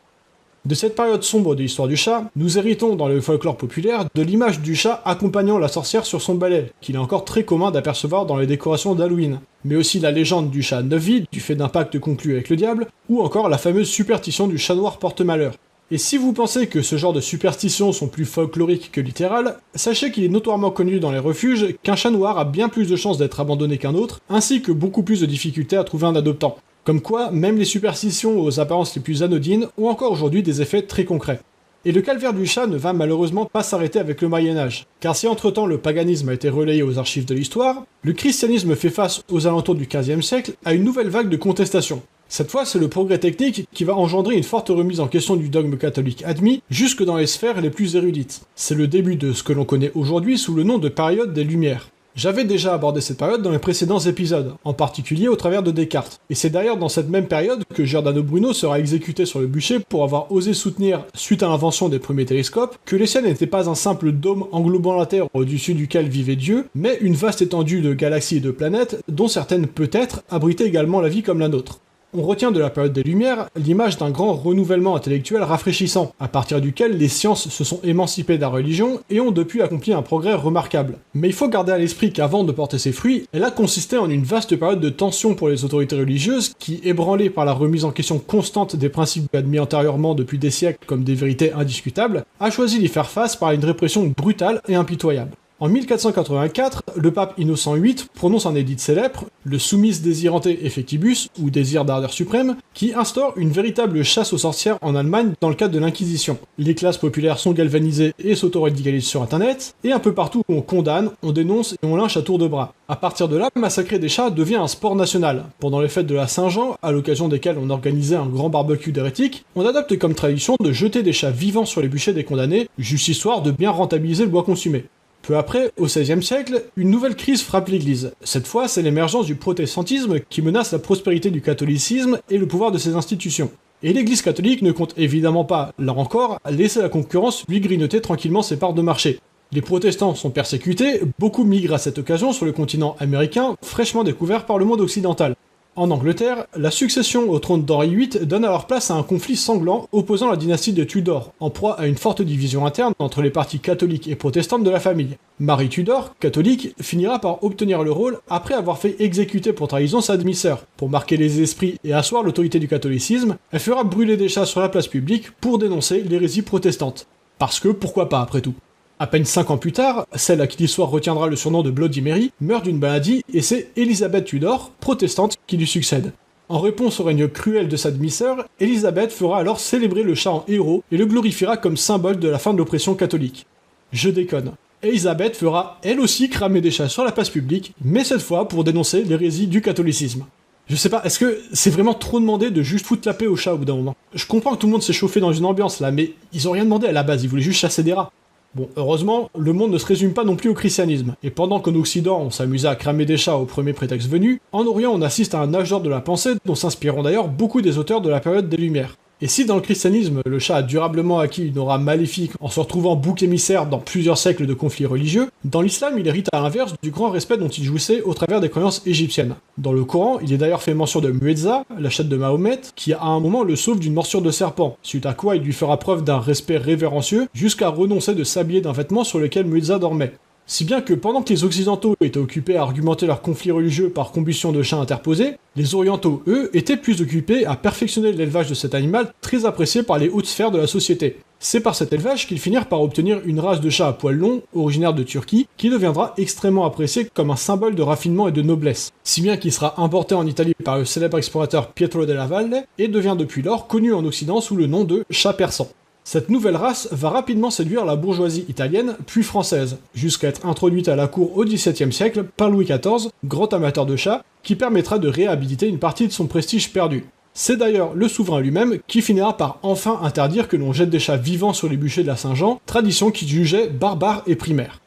De cette période sombre de l'histoire du chat, nous héritons dans le folklore populaire de l'image du chat accompagnant la sorcière sur son balai, qu'il est encore très commun d'apercevoir dans les décorations d'Halloween, mais aussi la légende du chat neuf vies, du fait d'un pacte conclu avec le diable, ou encore la fameuse superstition du chat noir porte-malheur. Et si vous pensez que ce genre de superstitions sont plus folkloriques que littérales, sachez qu'il est notoirement connu dans les refuges qu'un chat noir a bien plus de chances d'être abandonné qu'un autre, ainsi que beaucoup plus de difficultés à trouver un adoptant. Comme quoi, même les superstitions aux apparences les plus anodines ont encore aujourd'hui des effets très concrets. Et le calvaire du chat ne va malheureusement pas s'arrêter avec le Moyen-Âge, car si entre-temps le paganisme a été relayé aux archives de l'histoire, le christianisme fait face aux alentours du XVe siècle à une nouvelle vague de contestation. Cette fois, c'est le progrès technique qui va engendrer une forte remise en question du dogme catholique admis jusque dans les sphères les plus érudites. C'est le début de ce que l'on connaît aujourd'hui sous le nom de période des Lumières. J'avais déjà abordé cette période dans les précédents épisodes, en particulier au travers de Descartes. Et c'est d'ailleurs dans cette même période que Giordano Bruno sera exécuté sur le bûcher pour avoir osé soutenir, suite à l'invention des premiers télescopes, que les ciels n'étaient pas un simple dôme englobant la Terre au-dessus duquel vivait Dieu, mais une vaste étendue de galaxies et de planètes, dont certaines peut-être abritaient également la vie comme la nôtre. On retient de la période des Lumières l'image d'un grand renouvellement intellectuel rafraîchissant, à partir duquel les sciences se sont émancipées de la religion et ont depuis accompli un progrès remarquable. Mais il faut garder à l'esprit qu'avant de porter ses fruits, elle a consisté en une vaste période de tension pour les autorités religieuses qui, ébranlées par la remise en question constante des principes admis antérieurement depuis des siècles comme des vérités indiscutables, a choisi d'y faire face par une répression brutale et impitoyable. En 1484, le pape Innocent VIII prononce un édit célèbre, le Summis Desirante Effectibus, ou désir d'ardeur suprême, qui instaure une véritable chasse aux sorcières en Allemagne dans le cadre de l'Inquisition. Les classes populaires sont galvanisées et s'autoradicalisent sur internet, et un peu partout on condamne, on dénonce et on lynche à tour de bras. À partir de là, massacrer des chats devient un sport national. Pendant les fêtes de la Saint-Jean, à l'occasion desquelles on organisait un grand barbecue d'hérétiques, on adopte comme tradition de jeter des chats vivants sur les bûchers des condamnés, juste histoire de bien rentabiliser le bois consumé. Peu après, au XVIe siècle, une nouvelle crise frappe l'Église. Cette fois, c'est l'émergence du protestantisme qui menace la prospérité du catholicisme et le pouvoir de ses institutions. Et l'Église catholique ne compte évidemment pas, là encore, laisser la concurrence lui grignoter tranquillement ses parts de marché. Les protestants sont persécutés, beaucoup migrent à cette occasion sur le continent américain, fraîchement découvert par le monde occidental. En Angleterre, la succession au trône d'Henri VIII donne alors place à un conflit sanglant opposant la dynastie de Tudor, en proie à une forte division interne entre les parties catholiques et protestantes de la famille. Marie Tudor, catholique, finira par obtenir le rôle après avoir fait exécuter pour trahison sa demi-sœur. Pour marquer les esprits et asseoir l'autorité du catholicisme, elle fera brûler des chats sur la place publique pour dénoncer l'hérésie protestante. Parce que pourquoi pas après tout. À peine 5 ans plus tard, celle à qui l'histoire retiendra le surnom de Bloody Mary meurt d'une maladie et c'est Elizabeth Tudor, protestante, qui lui succède. En réponse au règne cruel de sa demi-sœur, Elizabeth fera alors célébrer le chat en héros et le glorifiera comme symbole de la fin de l'oppression catholique. Je déconne. Elizabeth fera elle aussi cramer des chats sur la place publique, mais cette fois pour dénoncer l'hérésie du catholicisme. Je sais pas, est-ce que c'est vraiment trop demandé de juste foutre la paix au chat au bout d'un moment? Je comprends que tout le monde s'est chauffé dans une ambiance là, mais ils ont rien demandé à la base, ils voulaient juste chasser des rats. Bon, heureusement, le monde ne se résume pas non plus au christianisme, et pendant qu'en Occident on s'amusait à cramer des chats au premier prétexte venu, en Orient on assiste à un âge d'or de la pensée dont s'inspireront d'ailleurs beaucoup des auteurs de la période des Lumières. Et si dans le christianisme, le chat a durablement acquis une aura maléfique en se retrouvant bouc émissaire dans plusieurs siècles de conflits religieux, dans l'islam il hérite à l'inverse du grand respect dont il jouissait au travers des croyances égyptiennes. Dans le Coran, il est d'ailleurs fait mention de Muezza, la chatte de Mahomet, qui à un moment le sauve d'une morsure de serpent, suite à quoi il lui fera preuve d'un respect révérencieux jusqu'à renoncer de s'habiller d'un vêtement sur lequel Muezza dormait. Si bien que pendant que les Occidentaux étaient occupés à argumenter leurs conflits religieux par combustion de chats interposés, les Orientaux, eux, étaient plus occupés à perfectionner l'élevage de cet animal très apprécié par les hautes sphères de la société. C'est par cet élevage qu'ils finirent par obtenir une race de chats à poils longs, originaire de Turquie, qui deviendra extrêmement appréciée comme un symbole de raffinement et de noblesse, si bien qu'il sera importé en Italie par le célèbre explorateur Pietro della Valle et devient depuis lors connu en Occident sous le nom de chat persan. Cette nouvelle race va rapidement séduire la bourgeoisie italienne, puis française, jusqu'à être introduite à la cour au XVIIe siècle par Louis XIV, grand amateur de chats, qui permettra de réhabiliter une partie de son prestige perdu. C'est d'ailleurs le souverain lui-même qui finira par enfin interdire que l'on jette des chats vivants sur les bûchers de la Saint-Jean, tradition qu'il jugeait barbare et primaire.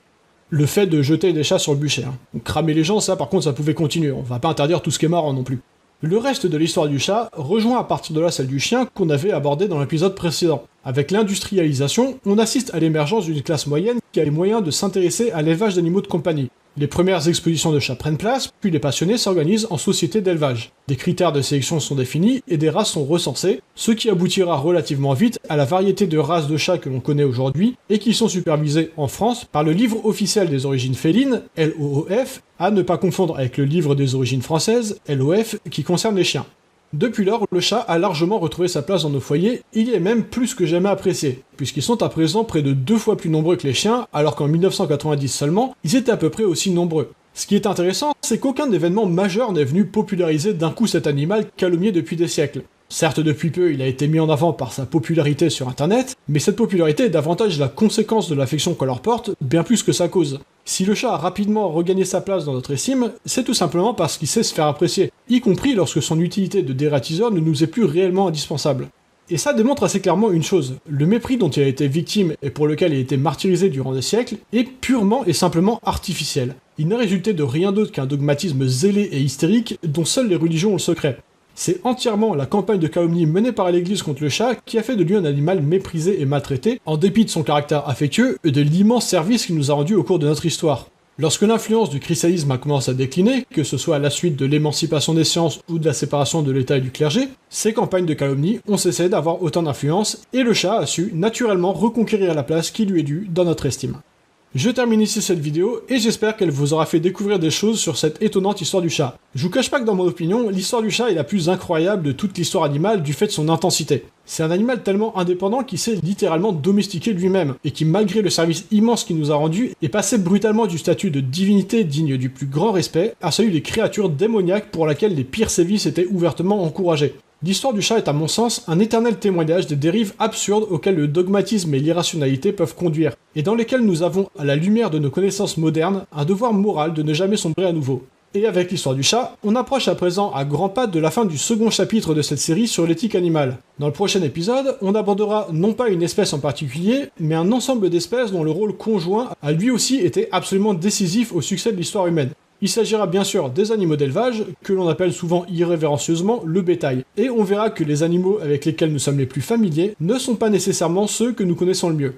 Le fait de jeter des chats sur le bûcher. Donc, cramer les gens, ça par contre ça pouvait continuer, on va pas interdire tout ce qui est marrant non plus. Le reste de l'histoire du chat rejoint à partir de là celle du chien qu'on avait abordé dans l'épisode précédent. Avec l'industrialisation, on assiste à l'émergence d'une classe moyenne qui a les moyens de s'intéresser à l'élevage d'animaux de compagnie. Les premières expositions de chats prennent place, puis les passionnés s'organisent en sociétés d'élevage. Des critères de sélection sont définis et des races sont recensées, ce qui aboutira relativement vite à la variété de races de chats que l'on connaît aujourd'hui et qui sont supervisées en France par le livre officiel des origines félines, LOOF, à ne pas confondre avec le livre des origines françaises, LOF, qui concerne les chiens. Depuis lors, le chat a largement retrouvé sa place dans nos foyers, il y est même plus que jamais apprécié, puisqu'ils sont à présent près de 2 fois plus nombreux que les chiens, alors qu'en 1990 seulement, ils étaient à peu près aussi nombreux. Ce qui est intéressant, c'est qu'aucun événement majeur n'est venu populariser d'un coup cet animal calomnié depuis des siècles. Certes, depuis peu, il a été mis en avant par sa popularité sur internet, mais cette popularité est davantage la conséquence de l'affection qu'on leur porte, bien plus que sa cause. Si le chat a rapidement regagné sa place dans notre estime, c'est tout simplement parce qu'il sait se faire apprécier, y compris lorsque son utilité de dératiseur ne nous est plus réellement indispensable. Et ça démontre assez clairement une chose, le mépris dont il a été victime et pour lequel il a été martyrisé durant des siècles est purement et simplement artificiel. Il n'a résulté de rien d'autre qu'un dogmatisme zélé et hystérique dont seules les religions ont le secret. C'est entièrement la campagne de calomnie menée par l'Église contre le chat qui a fait de lui un animal méprisé et maltraité, en dépit de son caractère affectueux et de l'immense service qu'il nous a rendu au cours de notre histoire. Lorsque l'influence du christianisme a commencé à décliner, que ce soit à la suite de l'émancipation des sciences ou de la séparation de l'État et du clergé, ces campagnes de calomnie ont cessé d'avoir autant d'influence et le chat a su naturellement reconquérir la place qui lui est due dans notre estime. Je termine ici cette vidéo et j'espère qu'elle vous aura fait découvrir des choses sur cette étonnante histoire du chat. Je vous cache pas que dans mon opinion, l'histoire du chat est la plus incroyable de toute l'histoire animale du fait de son intensité. C'est un animal tellement indépendant qui s'est littéralement domestiqué lui-même, et qui malgré le service immense qu'il nous a rendu, est passé brutalement du statut de divinité digne du plus grand respect à celui des créatures démoniaques pour lesquelles les pires sévices étaient ouvertement encouragés. L'histoire du chat est à mon sens un éternel témoignage des dérives absurdes auxquelles le dogmatisme et l'irrationalité peuvent conduire, et dans lesquelles nous avons, à la lumière de nos connaissances modernes, un devoir moral de ne jamais sombrer à nouveau. Et avec l'histoire du chat, on approche à présent à grands pas de la fin du second chapitre de cette série sur l'éthique animale. Dans le prochain épisode, on abordera non pas une espèce en particulier, mais un ensemble d'espèces dont le rôle conjoint a lui aussi été absolument décisif au succès de l'histoire humaine. Il s'agira bien sûr des animaux d'élevage, que l'on appelle souvent irrévérencieusement le bétail, et on verra que les animaux avec lesquels nous sommes les plus familiers ne sont pas nécessairement ceux que nous connaissons le mieux.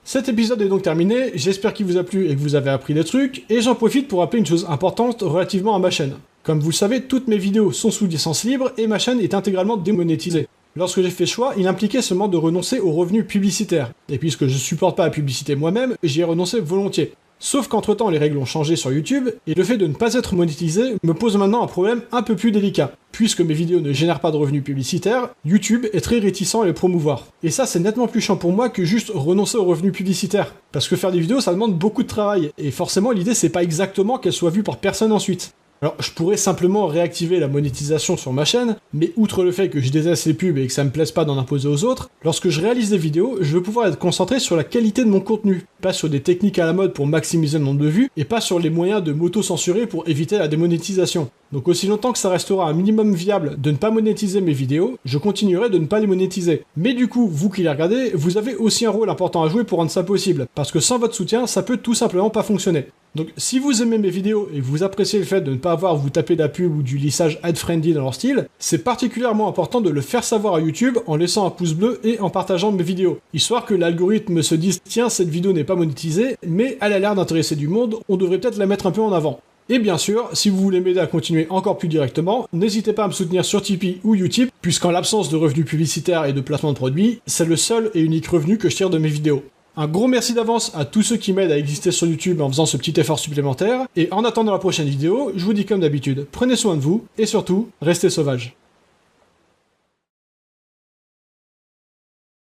Cet épisode est donc terminé, j'espère qu'il vous a plu et que vous avez appris des trucs, et j'en profite pour rappeler une chose importante relativement à ma chaîne. Comme vous le savez, toutes mes vidéos sont sous licence libre et ma chaîne est intégralement démonétisée. Lorsque j'ai fait ce choix, il impliquait seulement de renoncer aux revenus publicitaires, et puisque je supporte pas la publicité moi-même, j'y ai renoncé volontiers. Sauf qu'entre temps les règles ont changé sur YouTube, et le fait de ne pas être monétisé me pose maintenant un problème un peu plus délicat. Puisque mes vidéos ne génèrent pas de revenus publicitaires, YouTube est très réticent à les promouvoir. Et ça c'est nettement plus chiant pour moi que juste renoncer aux revenus publicitaires. Parce que faire des vidéos ça demande beaucoup de travail, et forcément l'idée c'est pas exactement qu'elles soient vues par personne ensuite. Alors, je pourrais simplement réactiver la monétisation sur ma chaîne, mais outre le fait que je déteste les pubs et que ça me plaise pas d'en imposer aux autres, lorsque je réalise des vidéos, je veux pouvoir être concentré sur la qualité de mon contenu, pas sur des techniques à la mode pour maximiser le nombre de vues, et pas sur les moyens de m'auto-censurer pour éviter la démonétisation. Donc aussi longtemps que ça restera un minimum viable de ne pas monétiser mes vidéos, je continuerai de ne pas les monétiser. Mais du coup, vous qui les regardez, vous avez aussi un rôle important à jouer pour rendre ça possible, parce que sans votre soutien, ça peut tout simplement pas fonctionner. Donc si vous aimez mes vidéos et que vous appréciez le fait de ne pas avoir à vous taper de la pub ou du lissage ad-friendly dans leur style, c'est particulièrement important de le faire savoir à YouTube en laissant un pouce bleu et en partageant mes vidéos, histoire que l'algorithme se dise tiens cette vidéo n'est pas monétisée, mais elle a l'air d'intéresser du monde, on devrait peut-être la mettre un peu en avant. Et bien sûr, si vous voulez m'aider à continuer encore plus directement, n'hésitez pas à me soutenir sur Tipeee ou Utip, puisqu'en l'absence de revenus publicitaires et de placement de produits, c'est le seul et unique revenu que je tire de mes vidéos. Un gros merci d'avance à tous ceux qui m'aident à exister sur YouTube en faisant ce petit effort supplémentaire, et en attendant la prochaine vidéo, je vous dis comme d'habitude, prenez soin de vous, et surtout, restez sauvages.